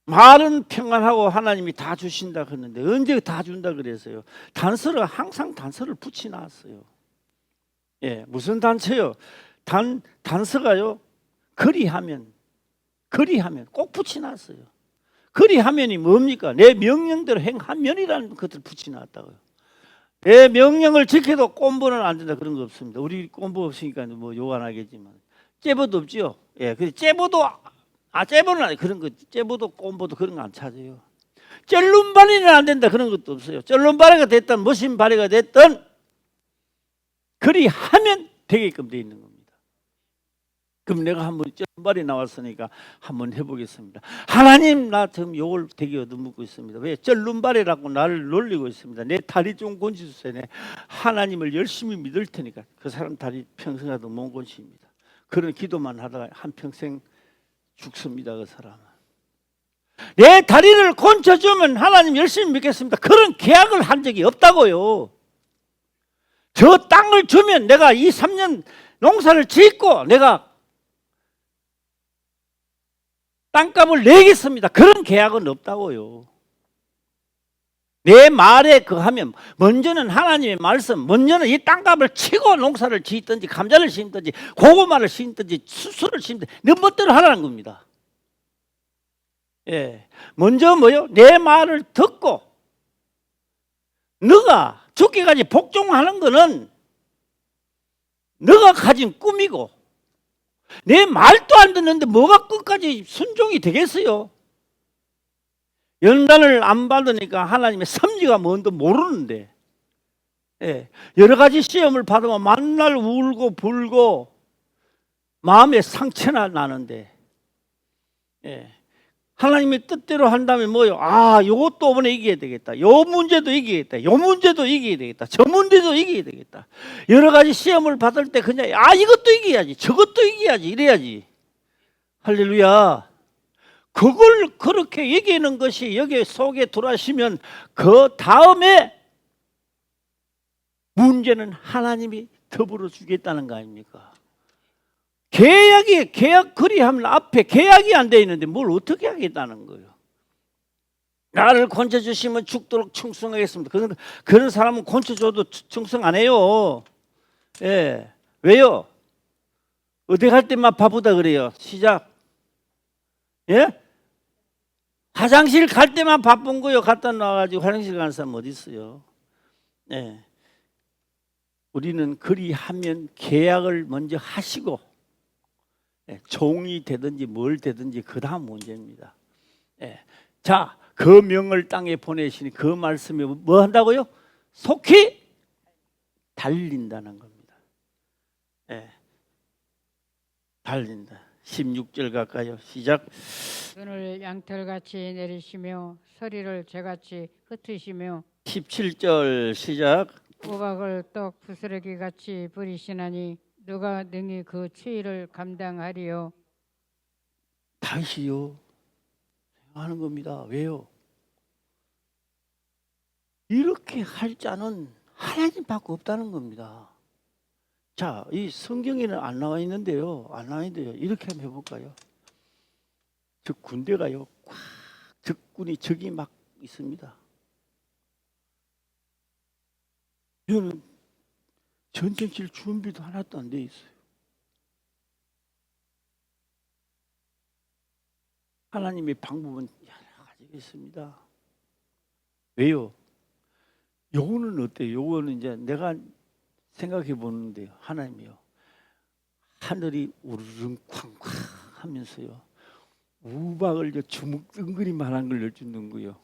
말은 평안하고 하나님이 다 주신다 그러는데 언제 다 준다 그랬어요? 항상 단서를 붙여놨어요. 예, 무슨 단서요? 단서가요. 그리하면 꼭 붙여놨어요. 그리하면이 뭡니까? 내 명령대로 행하면이라는 것을 붙여놨다고요. 내 명령을 지켜도 꼼보는 안 된다 그런 거 없습니다. 우리 꼼보 없으니까 뭐 욕 안 하겠지만 째보도 없죠. 예, 그래서 째보는 아니 그런 거 째보도 꼼보도 그런 거 안 찾아요. 쩔눈발이는 안 된다 그런 것도 없어요. 쩔눈발이가 됐든 머신발이가 됐든 그리하면 되게끔 돼 있는 겁니다. 그럼 내가 한번 쩔눈발이 나왔으니까 한번 해보겠습니다. 하나님 나 지금 욕을 되게 얻어먹고 있습니다. 왜? 쩔눈발이라고 나를 놀리고 있습니다. 내 다리 좀 건지주세요. 하나님을 열심히 믿을 테니까. 그 사람 다리 평생 가도 못 건집니다. 그런 기도만 하다가 한평생 죽습니다. 그 사람은. 내 다리를 건져주면 하나님 열심히 믿겠습니다. 그런 계약을 한 적이 없다고요. 저 땅을 주면 내가 2, 3년 농사를 짓고 내가 땅값을 내겠습니다. 그런 계약은 없다고요. 내 말에 거하면 먼저는 하나님의 말씀, 먼저는 이 땅값을 치고 농사를 짓든지 감자를 심든지 고구마를 심든지 수수를 심든지 내 멋대로 하라는 겁니다. 예, 먼저 뭐요? 내 말을 듣고 너가 죽기까지 복종하는 거는 너가 가진 꿈이고 내 말도 안 듣는데 뭐가 끝까지 순종이 되겠어요? 연단을 안 받으니까 하나님의 섭리가 뭔도 모르는데, 예, 여러 가지 시험을 받으면 만날 울고 불고 마음에 상처나 나는데, 예, 하나님의 뜻대로 한다면 뭐요? 아, 요것도 이번에 이겨야 되겠다. 요 문제도 이기겠다. 요 문제도 이겨야 되겠다. 저 문제도 이겨야 되겠다. 여러 가지 시험을 받을 때 그냥 아, 이것도 이겨야지. 저것도 이겨야지. 이래야지. 할렐루야. 그걸 그렇게 얘기하는 것이 여기 속에 들어가시면 그 다음에 문제는 하나님이 더불어 주겠다는 거 아닙니까? 계약 그리하면 앞에 계약이 안 돼 있는데 뭘 어떻게 하겠다는 거예요? 나를 건져주시면 죽도록 충성하겠습니다. 그런 사람은 건져줘도 충성 안 해요. 예. 왜요? 어디 갈 때만 바쁘다 그래요. 시작. 예? 화장실 갈 때만 바쁜 거요. 갖다 놔가지고 화장실 가는 사람 어디 있어요? 예. 우리는 그리하면 계약을 먼저 하시고, 예, 종이 되든지 뭘 되든지 그 다음 문제입니다. 예. 자, 그 명을 땅에 보내시니 그 말씀이 뭐 한다고요? 속히 달린다는 겁니다. 예. 달린다. 16절 가까이요. 시작. 눈을 양털같이 내리시며 서리를 재같이 흩으시며 17절 시작. 호박을 떡 부스러기 같이 버리시나니 누가 능히 그 추위를 감당하리요? 다시요 하는 겁니다. 왜요? 이렇게 할 자는 하나님밖에 없다는 겁니다. 자, 이 성경에는 안 나와 있는데요. 안 나와 있는데요. 이렇게 한번 해볼까요? 저 군대가요, 꽉 적군이 적이 막 있습니다. 이거는 전쟁칠 준비도 하나도 안 돼 있어요. 하나님의 방법은 여러 가지가 있습니다. 왜요? 요거는 어때요? 요거는 이제 내가 생각해 보는데요. 하나님이요. 하늘이 우르릉 쾅쾅 하면서요. 우박을 주먹등거리만한 걸 넣어주는 거요.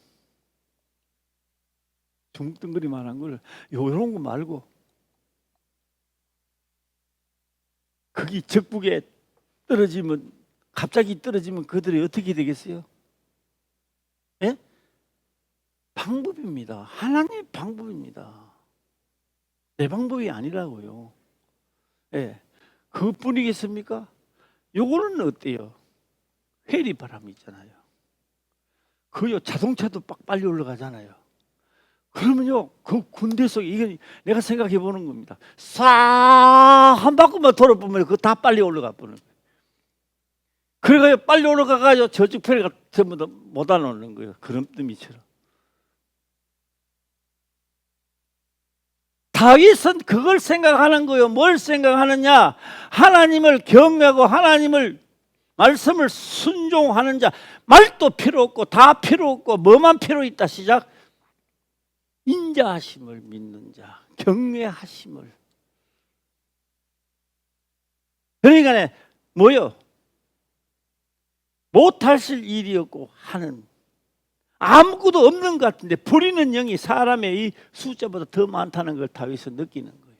주먹등거리만한 걸 요런 거 말고 거기 적국에 떨어지면 갑자기 떨어지면 그들이 어떻게 되겠어요? 예? 방법입니다. 하나님의 방법입니다. 내 방법이 아니라고요. 예, 그것뿐이겠습니까? 요거는 어때요? 회리 바람이 있잖아요. 그요 자동차도 빨리 올라가잖아요. 그러면요 그 군대 속에 이게 내가 생각해 보는 겁니다. 싹 한 바퀴만 돌아보면 그거 다 빨리 올라가 보는 거예요. 그래가지고 빨리 올라가가지고 저쪽 편에가 전부 다 못 안 오는 거예요. 그럼더미처럼. 다윗은 그걸 생각하는 거예요. 뭘 생각하느냐? 하나님을 경외하고 하나님을 말씀을 순종하는 자. 말도 필요 없고 다 필요 없고 뭐만 필요 있다. 시작. 인자하심을 믿는 자, 경외하심을. 그러니까 뭐요? 못하실 일이었고 하는 아무것도 없는 것 같은데 부리는 영이 사람의 이 숫자보다 더 많다는 걸 다윗은 느끼는 거예요.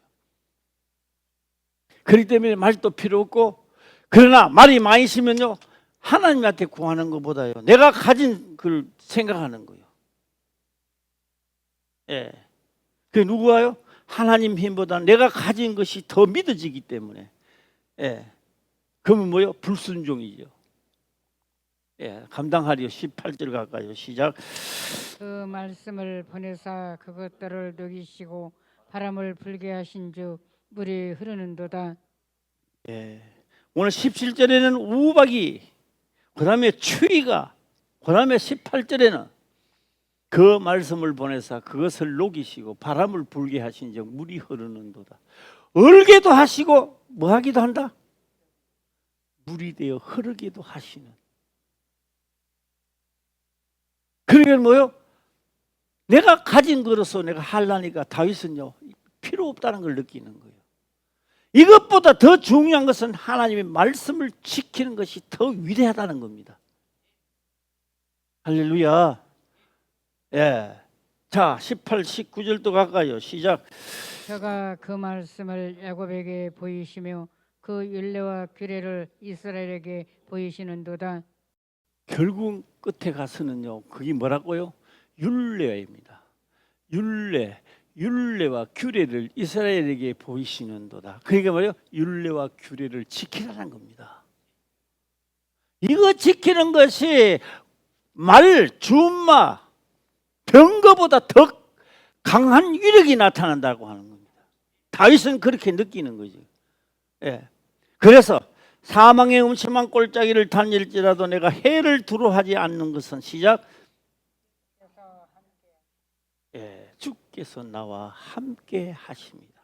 그렇기 때문에 말도 필요 없고, 그러나 말이 많이 있으면요 하나님한테 구하는 것보다요 내가 가진 걸 생각하는 거예요. 예, 그 누구와요? 하나님 힘보다 내가 가진 것이 더 믿어지기 때문에. 예, 그러면 뭐요? 불순종이죠. 예, 감당하리요. 18절 가까이요. 시작. 그 말씀을 보내사 그것들을 녹이시고 바람을 불게 하신즉 물이 흐르는도다. 예, 오늘 17절에는 우박이, 그 다음에 추위가, 그 다음에 18절에는 그 말씀을 보내사 그것을 녹이시고 바람을 불게 하신즉 물이 흐르는도다. 얼게도 하시고 뭐 하기도 한다? 물이 되어 흐르기도 하시는. 그러면 뭐요? 내가 가진 거로서 내가 하려니까 다윗은요 필요 없다는 걸 느끼는 거예요. 이것보다 더 중요한 것은 하나님의 말씀을 지키는 것이 더 위대하다는 겁니다. 할렐루야. 예. 자, 18, 19절도 가까이요. 시작. 저가 그 말씀을 야곱에게 보이시며 그 율례와 규례를 이스라엘에게 보이시는도다. 결국 끝에 가서는요. 그게 뭐라고요? 율례입니다. 율례와 규례를 이스라엘에게 보이시는도다. 그러니까 뭐예요? 율례와 규례를 지키라는 겁니다. 이거 지키는 것이 준마, 병거보다 더 강한 위력이 나타난다고 하는 겁니다. 다윗은 그렇게 느끼는 거죠. 예. 그래서 사망의 음침한 골짜기를 다닐지라도 내가 해를 두려워하지 않는 것은 시작. 예, 주께서 나와 함께 하십니다.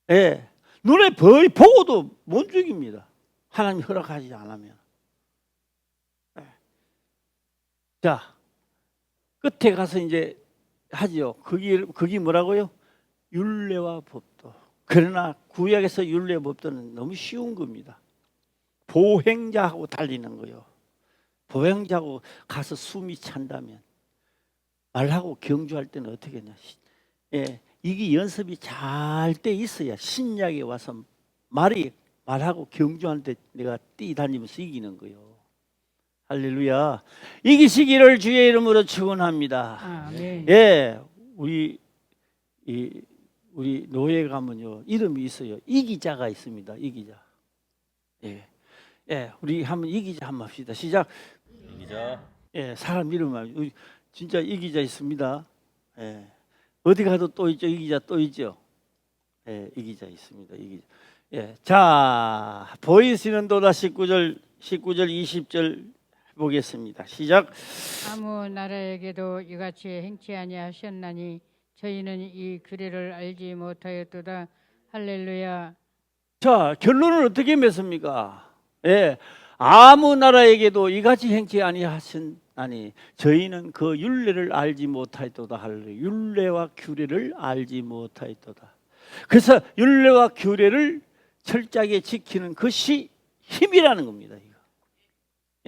예, 눈에 보고도 못 죽입니다. 하나님 허락하지 않으면. 예. 자, 끝에 가서 이제 하지요. 그게 뭐라고요? 율례와 법도. 그러나 구약에서 율례 법도는 너무 쉬운 겁니다. 보행자하고 달리는 거요. 보행자하고 가서 숨이 찬다면 말하고 경주할 때는 어떻게 했냐? 예, 이게 연습이 잘 돼 있어야 신약에 와서 말하고 경주할 때 내가 뛰다니면서 이기는 거요. 할렐루야. 이기시기를 주의 이름으로 축원합니다. 아멘. 예, 우리 노예 가면요 이름이 있어요. 이기자가 있습니다. 이기자. 예, 우리 한번 이기자 한번 합시다. 시작. 이기자. 예, 사람 이름은 진짜 이기자 있습니다. 예, 어디 가도 또 있죠. 이기자 또 있죠. 예, 이기자 있습니다. 이기자. 예, 자 보이시는도다 19절 20절 보겠습니다. 시작. 아무 나라에게도 이같이 행치 아니하셨나니 저희는 이 규례를 알지 못하였도다. 할렐루야. 자, 결론은 어떻게 맺습니까? 예, 아무 나라에게도 이같이 행치 아니하셨나니 저희는 그 율례를 알지 못하였도다. 할렐루야. 율례와 규례를 알지 못하였도다. 그래서 율례와 규례를 철저하게 지키는 것이 힘이라는 겁니다. 이거.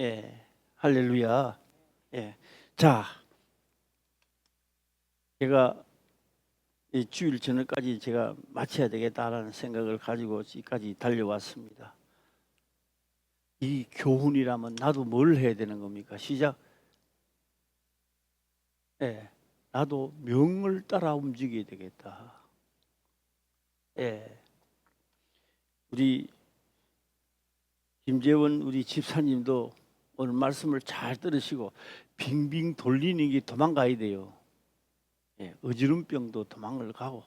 예, 할렐루야. 예, 자, 제가 이 주일 저녁까지 제가 마쳐야 되겠다라는 생각을 가지고 여기까지 달려왔습니다. 이 교훈이라면 나도 뭘 해야 되는 겁니까? 시작. 예, 나도 명을 따라 움직여야 되겠다. 예, 우리 김재원 우리 집사님도 오늘 말씀을 잘 들으시고 빙빙 돌리는 게 도망가야 돼요. 예, 어지럼병도 도망을 가고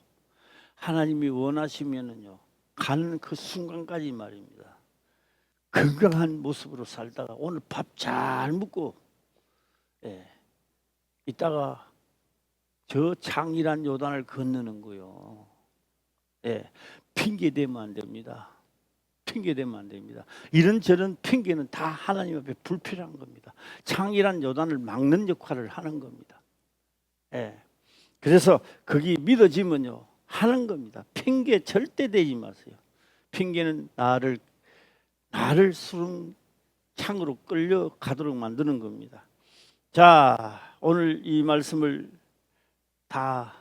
하나님이 원하시면은요 가는 그 순간까지 말입니다. 건강한 모습으로 살다가 오늘 밥 잘 먹고 이따가 저 창이란 요단을 건너는 거요. 핑계 대면 안 됩니다. 핑계 대면 안 됩니다. 이런저런 핑계는 다 하나님 앞에 불필요한 겁니다. 창이란 요단을 막는 역할을 하는 겁니다. 그래서 거기 믿어지면요 하는 겁니다. 핑계 절대 대지 마세요. 핑계는 나를 수렁창으로 끌려가도록 만드는 겁니다. 자, 오늘 이 말씀을 다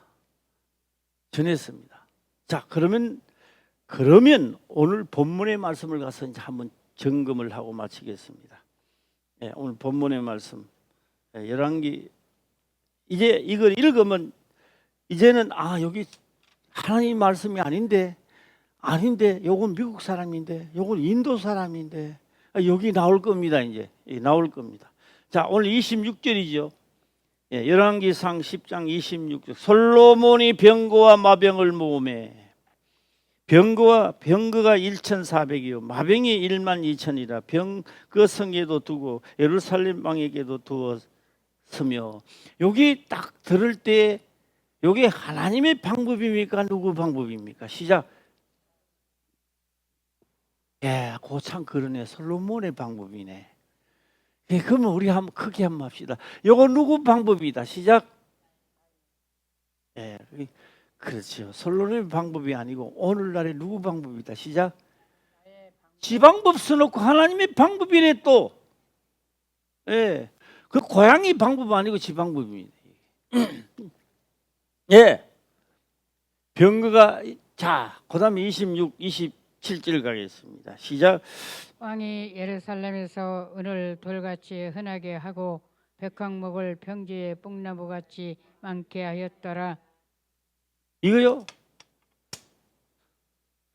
전했습니다. 자, 그러면 오늘 본문의 말씀을 가서 이제 한번 점검을 하고 마치겠습니다. 오늘 본문의 말씀 열왕기 이제 이걸 읽으면 이제는 여기 하나님 말씀이 아닌데 요건 미국 사람인데 요건 인도 사람인데 여기 나올 겁니다. 이제 나올 겁니다. 자, 오늘 26절이죠. 열왕기상 10장 26절. 솔로몬이 병거와 마병을 모으매 병거가 1,400이요 마병이 12,000이라 병거 성에도 두고 예루살렘 왕에게도 두었으며 여기 딱 들을 때 여기 하나님의 방법입니까? 누구 방법입니까? 시작. 고참 그러네. 솔로몬의 방법이네. 그러면 우리 한번 크게 한번 합시다. 이거 누구 방법이다. 시작. 그렇죠. 솔로몬의 방법이 아니고 오늘날의 누구 방법이다. 시작. 지 방법 써놓고 하나님의 방법이네 또. 그 고양이 방법 아니고 지 방법입니다. 예. 병거가 자, 그다음에 26, 27절 가겠습니다. 시작. 왕이 예루살렘에서 은을 돌같이 흔하게 하고 백향목을 평지에 뽕나무같이 많게 하였더라. 이거요.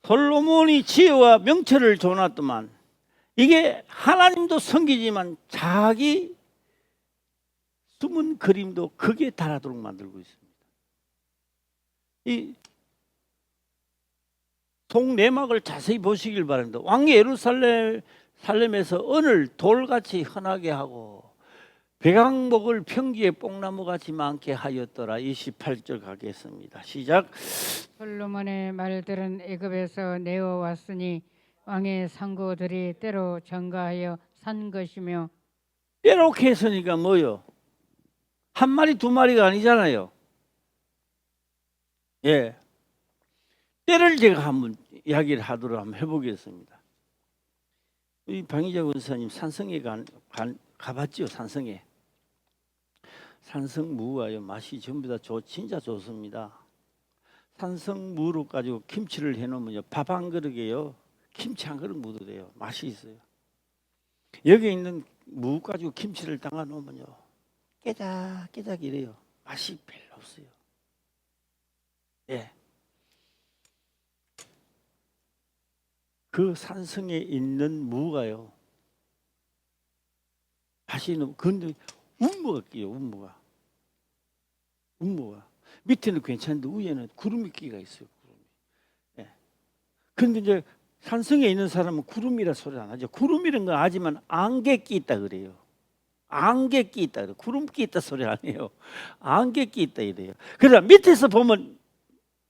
솔로몬이 지혜와 명철을 줘놨더만 이게 하나님도 섬기지만 자기 숨은 그림도 크게 달아도록 만들고 있습니다. 이 송내막을 자세히 보시길 바랍니다. 왕이 예루살렘에서 은을 돌같이 흔하게 하고 백향목을 평지에 뽕나무같이 많게 하였더라. 28절 가겠습니다. 시작. 솔로몬의 말들은 애굽에서 내어왔으니 왕의 상고들이 때로 전가하여 산 것이며. 이렇게 했으니까 뭐요? 한 마리 두 마리가 아니잖아요. 예. 때를 제가 한번 이야기를 하도록 한번 해보겠습니다. 이 방희자 원사님 산성에 가봤죠? 산성에. 산성무가요 맛이 전부 다 진짜 좋습니다. 산성무로 가지고 김치를 해놓으면요 밥 한 그릇에요 김치 한 그릇 묻어도 돼요. 맛이 있어요. 여기 있는 무 가지고 김치를 담가 놓으면요 깨작깨작 이래요. 맛이 별로 없어요. 예. 그 산성에 있는 무가요 맛이 있는 근데 운무가 끼요. 운무가 밑에는 괜찮은데 위에는 구름이 끼가 있어요. 구름이. 예. 근데 이제 산성에 있는 사람은 구름이라 소리 안 하죠. 구름이라는 건 하지만 안개 끼 있다 그래요. 안개 끼 있다 그래요. 구름 끼 있다 소리 안 해요. 안개 끼 있다 이래요. 그래서 밑에서 보면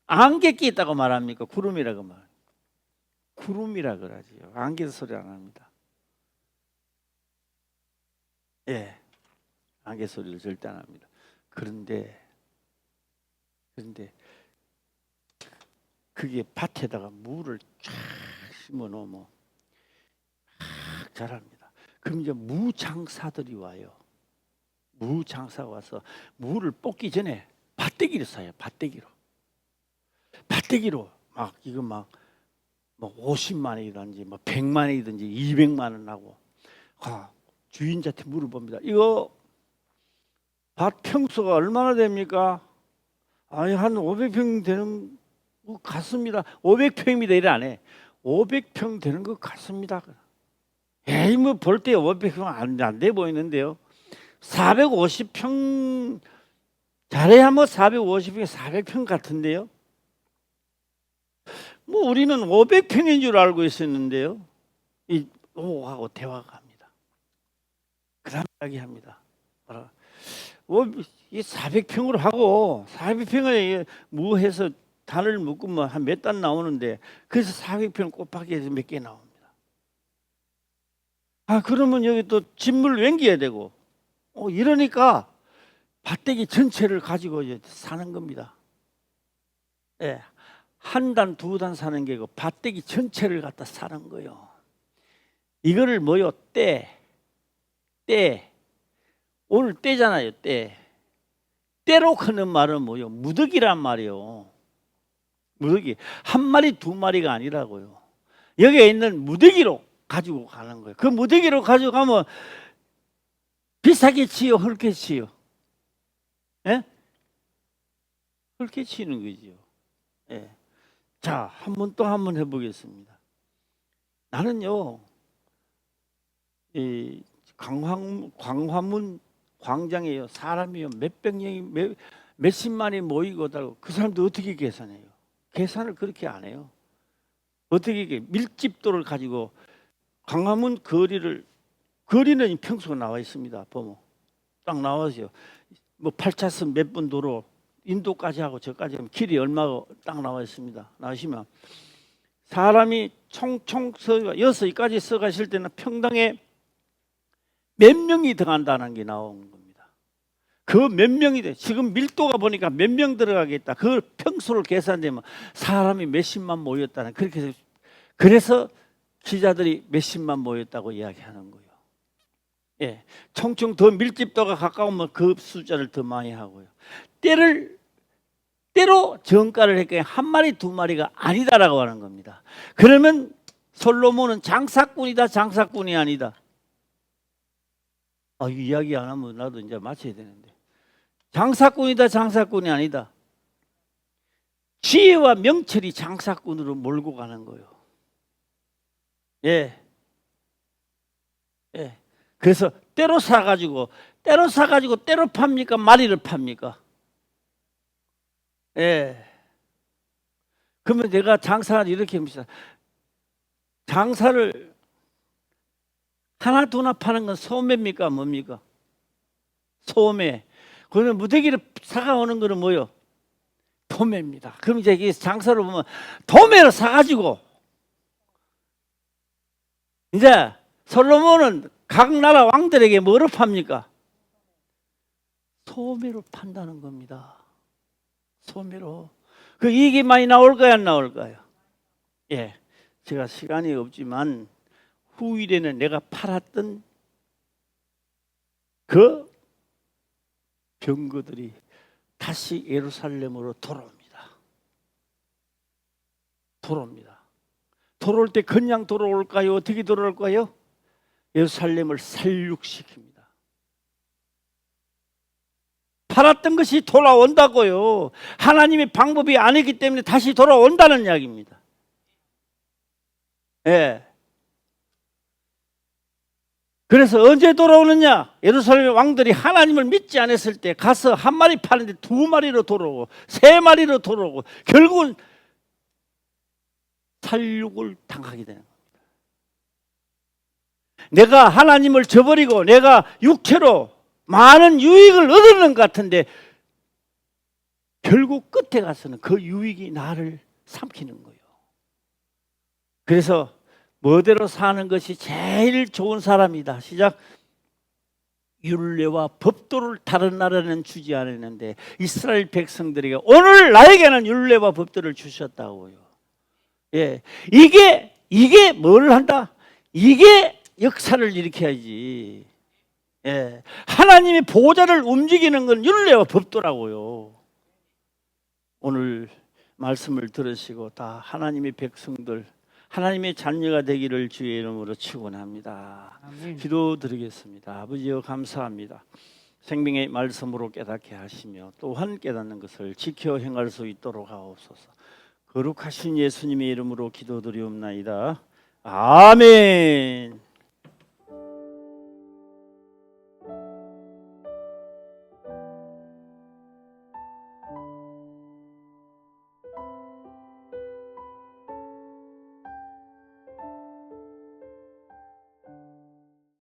안개 끼 있다고 말합니까? 구름이라고 말. 구름이라 그러지요. 안개 소리 안 합니다. 예, 안개 소리를 절대 안 합니다. 그런데 그게 밭에다가 물을 쫙 심어 놓으면 자랍니다. 그럼 이제 무장사들이 와요. 무장사가 와서 물을 뽑기 전에 밭대기를 사요. 밭대기로 막 이거 막 50만 원이든지 100만 원이든지 200만 원 하고 주인한테 물어봅니다. 이거 밭 평수가 얼마나 됩니까? 아니 한 500평 되는 것 같습니다. 500평입니다. 이래 안 해. 500평 되는 것 같습니다. 에이 뭐 볼 때 500평 안 돼 보이는데요. 450평 잘해야 뭐 450평 400평 같은데요. 뭐 우리는 500평인 줄 알고 있었는데요. 이 하고 대화가 합니다. 그다음 이야기합니다. 이 400평으로 하고 400평을 무해서 단을 묶고 뭐 한 몇 단 나오는데 그래서 400평 곱하기 해서 몇 개 나옵니다. 그러면 여기 또 진물 옮겨야 되고 이러니까 밭대기 전체를 가지고 이제 사는 겁니다. 예. 한 단, 두 단 사는 게 아니고 밭대기 전체를 갖다 사는 거예요. 이거를 뭐요? 때. 오늘 때잖아요. 때로 크는 말은 뭐요? 무더기란 말이요. 무더기. 한 마리, 두 마리가 아니라고요. 여기에 있는 무더기로 가지고 가는 거예요. 그 무더기로 가지고 가면 비싸게 치요, 헐게 치요? 예? 헐게 치는 거죠. 예. 자, 한 번 해보겠습니다. 나는요, 이 광화문 광장에요 사람이요 몇백 명이 몇십만이 모이고 그 사람들 어떻게 계산해요? 계산을 그렇게 안 해요. 어떻게 밀집도를 가지고 광화문 거리는 평수가 나와 있습니다. 보면 딱 나와서요. 뭐 8차선 몇 분 도로 인도까지 하고 저까지 하면 길이 얼마고 딱 나와 있습니다. 나오시면 사람이 총총 여기까지 써가실 때는 평당에 몇 명이 들어간다는 게 나오는 겁니다. 그 몇 명이 돼. 지금 밀도가 보니까 몇 명 들어가겠다. 그 평수를 계산되면 사람이 몇십만 모였다는 그렇게 해서 그래서 기자들이 몇십만 모였다고 이야기하는 거예요. 예, 총총 더 밀집도가 가까우면 그 숫자를 더 많이 하고요. 때로 정가를 했기에 한 마리 두 마리가 아니다라고 하는 겁니다. 그러면 솔로몬은 장사꾼이다, 장사꾼이 아니다. 이 이야기 안 하면 나도 이제 마쳐야 되는데. 장사꾼이다, 장사꾼이 아니다. 지혜와 명철이 장사꾼으로 몰고 가는 거예요. 예. 예. 그래서 때로 사가지고 때로 팝니까? 마리를 팝니까? 예. 그러면 내가 장사를 이렇게 합니다. 장사를 하나 두나 파는 건 소매입니까? 뭡니까? 소매. 그러면 무더기를 사가오는 거는 뭐요? 도매입니다. 그럼 이제 이 장사를 보면 도매로 사가지고 이제 솔로몬은 각 나라 왕들에게 뭐로 팝니까? 소매로 판다는 겁니다. 소매로. 그 이익이 많이 나올까요, 안 나올까요? 예, 제가 시간이 없지만 후일에는 내가 팔았던 그 병거들이 다시 예루살렘으로 돌아옵니다. 돌아올 때 그냥 돌아올까요? 어떻게 돌아올까요? 예루살렘을 살육시킵니다. 팔았던 것이 돌아온다고요. 하나님의 방법이 아니기 때문에 다시 돌아온다는 이야기입니다. 예. 그래서 언제 돌아오느냐? 예루살렘 왕들이 하나님을 믿지 않았을 때 가서 한 마리 파는데 두 마리로 돌아오고 세 마리로 돌아오고 결국은 살육을 당하게 되는 겁니다. 내가 하나님을 저버리고 내가 육체로 많은 유익을 얻는 것 같은데 결국 끝에 가서는 그 유익이 나를 삼키는 거예요. 그래서 뭐대로 사는 것이 제일 좋은 사람이다. 시작. 율례와 법도를 다른 나라는 주지 않았는데 이스라엘 백성들에게 오늘 나에게는 율례와 법도를 주셨다고요. 예, 이게 뭘 한다? 이게 역사를 일으켜야지. 예, 하나님의 보좌를 움직이는 건 율례와 법도라고요. 오늘 말씀을 들으시고 다 하나님의 백성들, 하나님의 자녀가 되기를 주의 이름으로 축원합니다. 기도드리겠습니다. 아버지여 감사합니다. 생명의 말씀으로 깨닫게 하시며 또한 깨닫는 것을 지켜 행할 수 있도록 하옵소서. 거룩하신 예수님의 이름으로 기도드리옵나이다. 아멘.